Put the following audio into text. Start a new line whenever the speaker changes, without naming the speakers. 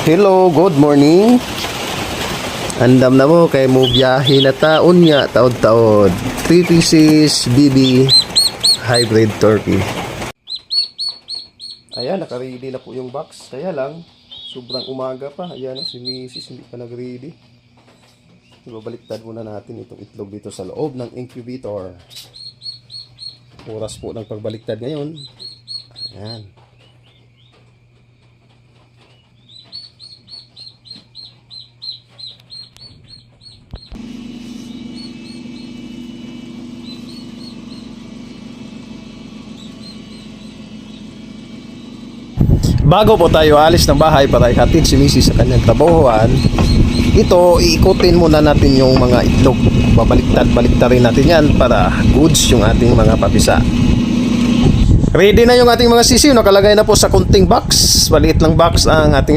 Hello, good morning. Andam na mo kay mo biyahe na taon nga taod-taod. 3 pieces BB hybrid turkey. Ayan, naka-ready na po yung box. Kaya lang, sobrang umaga pa. Ayan na, si Mrs. hindi pa nag-ready. Babaliktad muna natin itong itlog dito sa loob ng incubator. Oras po ng pagbaliktad ngayon. Ayan. Bago po tayo alis ng bahay para ihatid si Mrs. sa kanyang trabahuan, ito, iikutin muna natin yung mga itlog. Babaliktad rin natin yan para goods yung ating mga papisa. Ready na yung ating mga sisiw. Nakalagay na po sa kunting box. Maliit lang box ang ating